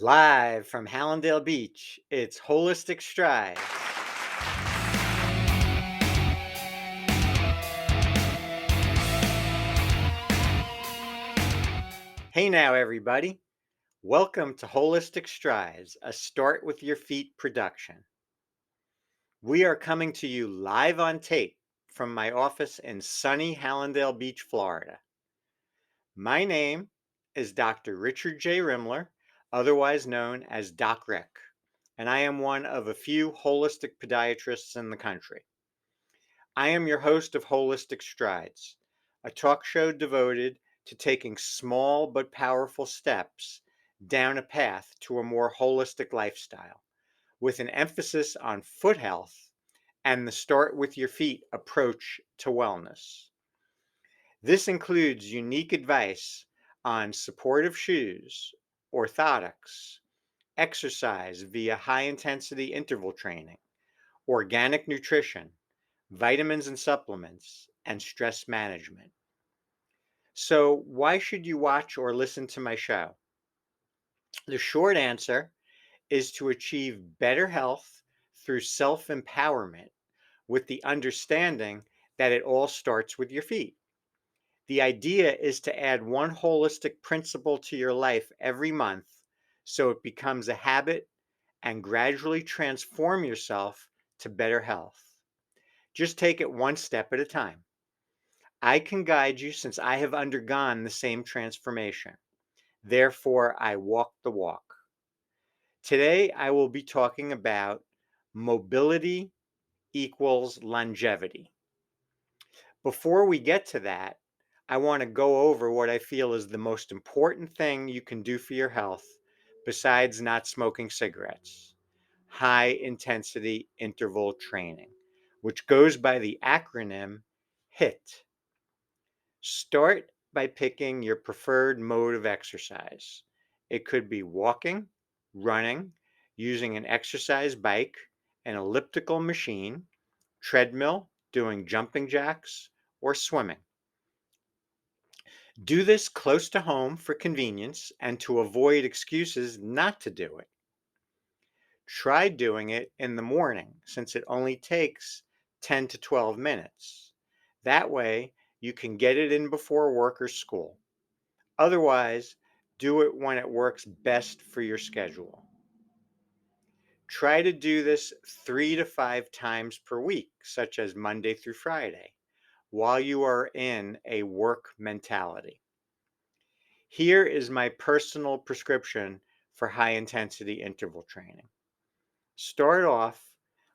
Live from Hallandale Beach, it's Holistic Strides. Hey now, everybody. Welcome to Holistic Strides, a Start With Your Feet production. We are coming to you live on tape from my office in sunny Hallandale Beach, Florida. My name is Dr. Richard J. Rimler, otherwise known as Doc Rick, and I am one of a few holistic podiatrists in the country. I am your host of Holistic Strides, a talk show devoted to taking small but powerful steps down a path to a more holistic lifestyle, with an emphasis on foot health and the start with your feet approach to wellness. This includes unique advice on supportive shoes, orthotics, exercise via high intensity interval training, organic nutrition, vitamins and supplements, and stress management. So, why should you watch or listen to my show? The short answer is to achieve better health through self empowerment with the understanding that it all starts with your feet. The idea is to add one holistic principle to your life every month so it becomes a habit and gradually transform yourself to better health. Just take it one step at a time. I can guide you since I have undergone the same transformation. Therefore, I walk the walk. Today, I will be talking about mobility equals longevity. Before we get to that, I want to go over what I feel is the most important thing you can do for your health besides not smoking cigarettes: high intensity interval training, which goes by the acronym HIT. Start by picking your preferred mode of exercise. It could be walking, running, using an exercise bike, an elliptical machine, treadmill, doing jumping jacks, or swimming. Do this close to home for convenience and to avoid excuses not to do it. Try doing it in the morning since it only takes 10 to 12 minutes. That way, you can get it in before work or school. Otherwise, do it when it works best for your schedule. Try to do this 3 to 5 times per week, such as Monday through Friday, while you are in a work mentality. Here is my personal prescription for high intensity interval training. Start off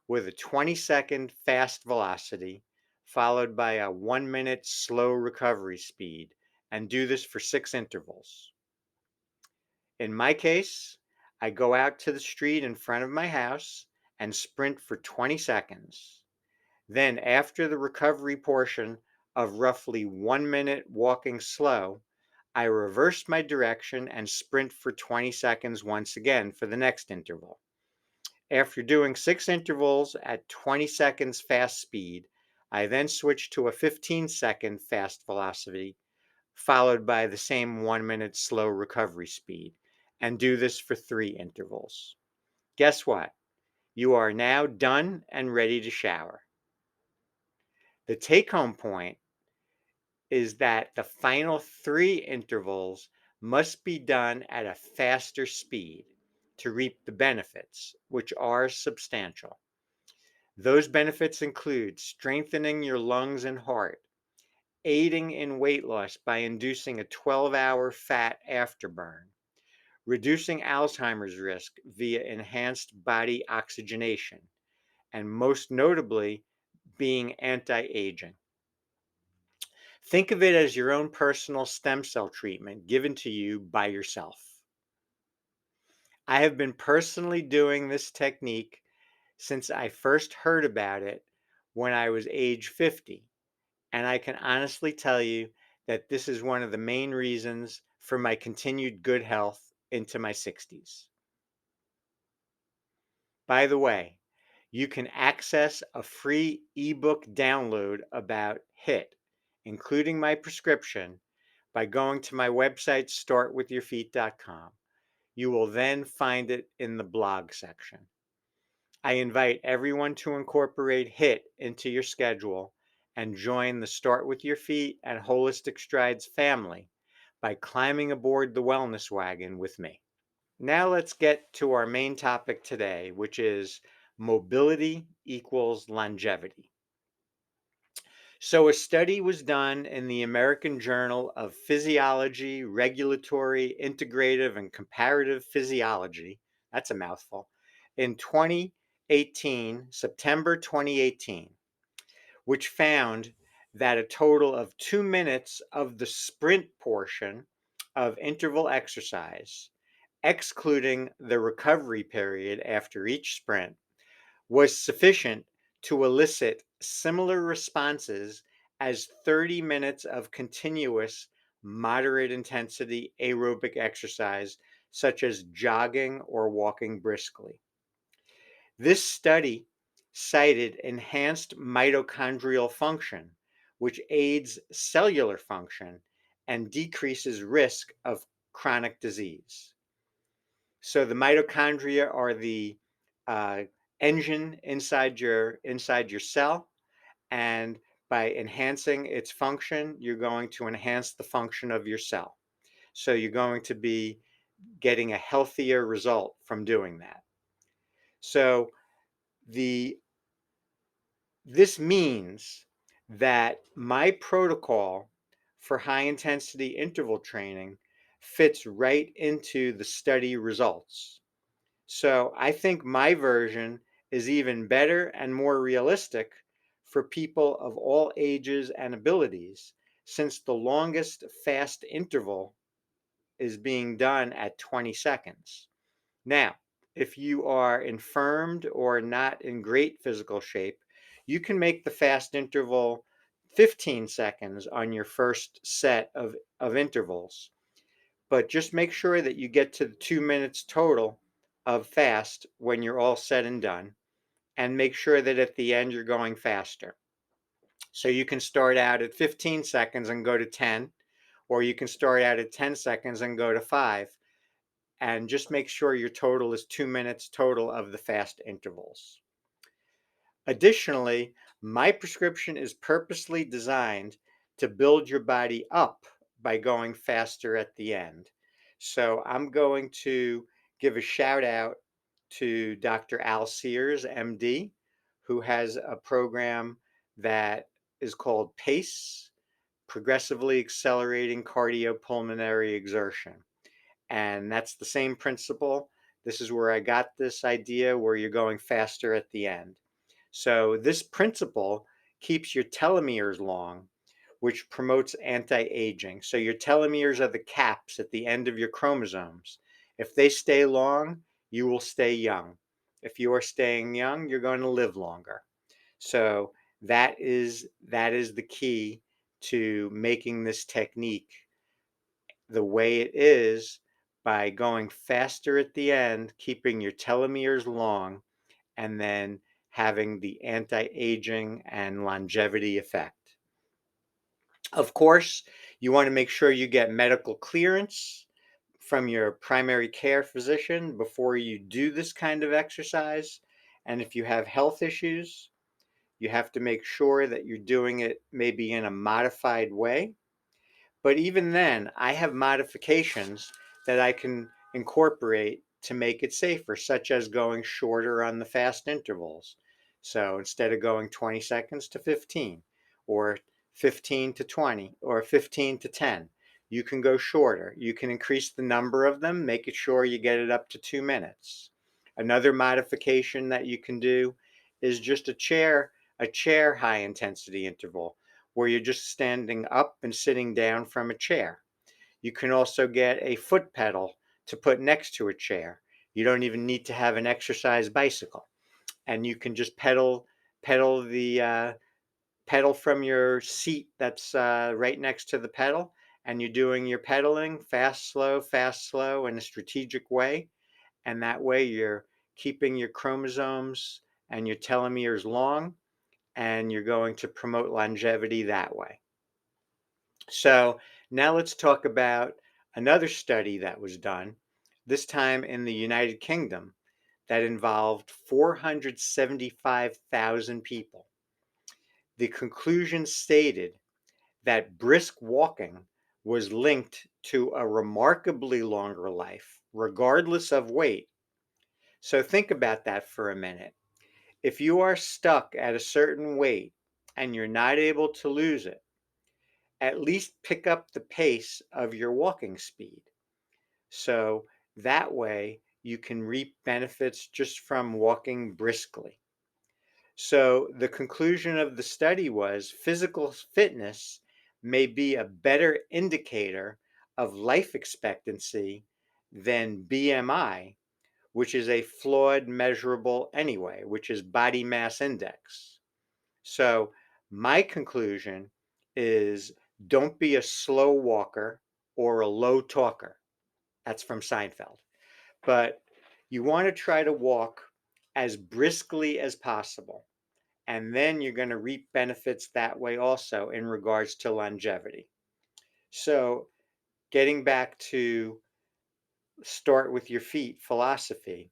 with a 20-second fast velocity, followed by a 1 minute slow recovery speed, and do this for 6 intervals. In my case, I go out to the street in front of my house and sprint for 20 seconds. Then, after the recovery portion of roughly 1 minute walking slow, I reverse my direction and sprint for 20 seconds once again for the next interval. After doing 6 intervals at 20 seconds fast speed, I then switch to a 15-second fast velocity, followed by the same 1 minute slow recovery speed, and do this for 3 intervals. Guess what? You are now done and ready to shower. The take home point is that the final 3 intervals must be done at a faster speed to reap the benefits, which are substantial. Those benefits include strengthening your lungs and heart, aiding in weight loss by inducing a 12-hour fat afterburn, reducing Alzheimer's risk via enhanced body oxygenation, and most notably, being anti aging. Think of it as your own personal stem cell treatment given to you by yourself. I have been personally doing this technique since I first heard about it when I was age 50, and I can honestly tell you that this is one of the main reasons for my continued good health into my 60s. By the way, you can access a free ebook download about HIT, including my prescription, by going to my website, startwithyourfeet.com. You will then find it in the blog section. I invite everyone to incorporate HIT into your schedule and join the Start With Your Feet and Holistic Strides family by climbing aboard the wellness wagon with me. Now let's get to our main topic today, which is mobility equals longevity. So, a study was done in the American Journal of Physiology, Regulatory, Integrative, and Comparative Physiology. That's a mouthful. In 2018, September 2018, which found that a total of 2 minutes of the sprint portion of interval exercise, excluding the recovery period after each sprint, was sufficient to elicit similar responses as 30 minutes of continuous moderate intensity aerobic exercise, such as jogging or walking briskly. This study cited enhanced mitochondrial function, which aids cellular function and decreases risk of chronic disease. So the mitochondria are the uh, engine inside your cell, and by enhancing its function, you're going to enhance the function of your cell. So you're going to be getting a healthier result from doing that. So the this means that my protocol for high intensity interval training fits right into the study results. So I think my version is even better and more realistic for people of all ages and abilities, since the longest fast interval is being done at 20 seconds. Now, if you are infirmed or not in great physical shape, you can make the fast interval 15 seconds on your first set of intervals. But just make sure that you get to the 2 minutes total of fast when you're all said and done. And make sure that at the end you're going faster. So you can start out at 15 seconds and go to 10, or you can start out at 10 seconds and go to 5. And just make sure your total is 2 minutes total of the fast intervals. Additionally, my prescription is purposely designed to build your body up by going faster at the end. So I'm going to give a shout out to Dr. Al Sears, MD, who has a program that is called PACE, Progressively Accelerating Cardiopulmonary Exertion. And that's the same principle. This is where I got this idea where you're going faster at the end. So this principle keeps your telomeres long, which promotes anti-aging. So your telomeres are the caps at the end of your chromosomes. If they stay long, you will stay young. If you are staying young, you're going to live longer. So that is the key to making this technique the way it is, by going faster at the end, keeping your telomeres long, and then having the anti-aging and longevity effect. Of course, you want to make sure you get medical clearance from your primary care physician before you do this kind of exercise. And if you have health issues, you have to make sure that you're doing it maybe in a modified way. But even then, I have modifications that I can incorporate to make it safer, such as going shorter on the fast intervals. So instead of going 20 seconds to 15, or 15 to 20, or 15 to 10, you can go shorter. You can increase the number of them, make it sure you get it up to 2 minutes. Another modification that you can do is just a chair high intensity interval, where you're just standing up and sitting down from a chair. You can also get a foot pedal to put next to a chair. You don't even need to have an exercise bicycle, and you can just pedal from your seat that's right next to the pedal, and you're doing your pedaling fast, slow in a strategic way, and that way you're keeping your chromosomes and your telomeres long, and you're going to promote longevity that way. So now let's talk about another study that was done. this time in the United Kingdom, that involved 475,000 people. The conclusion stated that brisk walking was linked to a remarkably longer life, regardless of weight. So think about that for a minute. If you are stuck at a certain weight and you're not able to lose it, at least pick up the pace of your walking speed. So that way you can reap benefits just from walking briskly. So the conclusion of the study was physical fitness may be a better indicator of life expectancy than BMI, which is a flawed measurable anyway, which is body mass index. So my conclusion is don't be a slow walker or a low talker. That's from Seinfeld. But you want to try to walk as briskly as possible. And then you're going to reap benefits that way also in regards to longevity. So, getting back to start with your feet philosophy,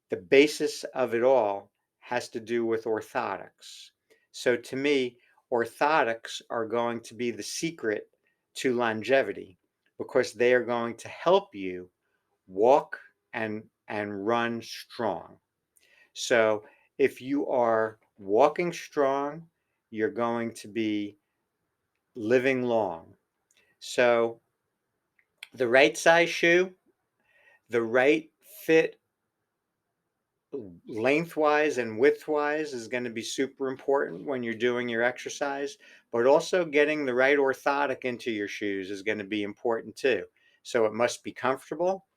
the basis of it all has to do with orthotics. So, to me, orthotics are going to be the secret to longevity because they are going to help you walk and run strong. So if you are walking strong, you're going to be living long. So the right size shoe, the right fit lengthwise and widthwise is going to be super important when you're doing your exercise, but also getting the right orthotic into your shoes is going to be important too. So it must be comfortable.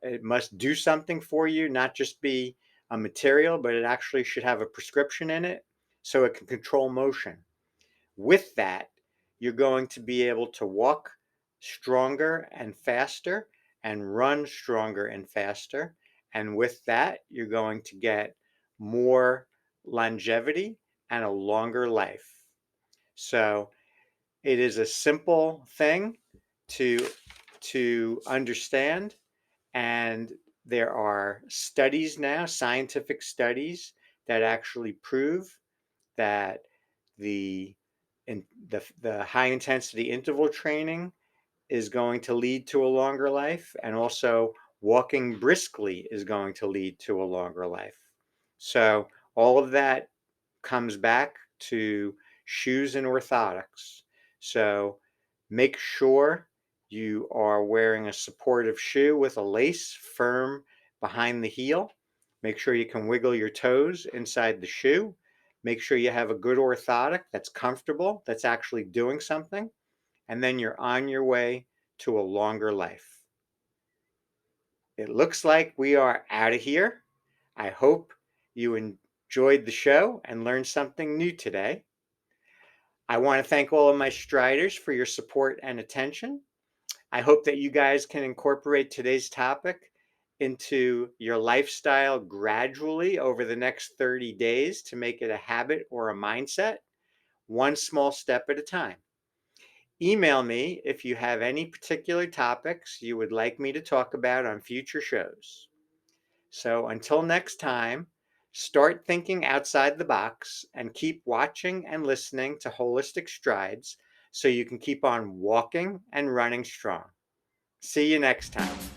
It must do something for you, not just be a material, but it actually should have a prescription in it so it can control motion. With that, you're going to be able to walk stronger and faster and run stronger and faster. And with that, you're going to get more longevity and a longer life. So it is a simple thing to, to understand. And there are studies now, scientific studies, that actually prove that the the high intensity interval training is going to lead to a longer life, and also walking briskly is going to lead to a longer life. So all of that comes back to shoes and orthotics. So make sure you are wearing a supportive shoe with a lace firm behind the heel. Make sure you can wiggle your toes inside the shoe. Make sure you have a good orthotic that's comfortable, that's actually doing something, and then you're on your way to a longer life. It looks like we are out of here. I hope you enjoyed the show and learned something new today. I want to thank all of my Striders for your support and attention. I hope that you guys can incorporate today's topic into your lifestyle gradually over the next 30 days to make it a habit or a mindset, one small step at a time. Email me if you have any particular topics you would like me to talk about on future shows. So until next time, start thinking outside the box and keep watching and listening to Holistic Strides so you can keep on walking and running strong. See you next time.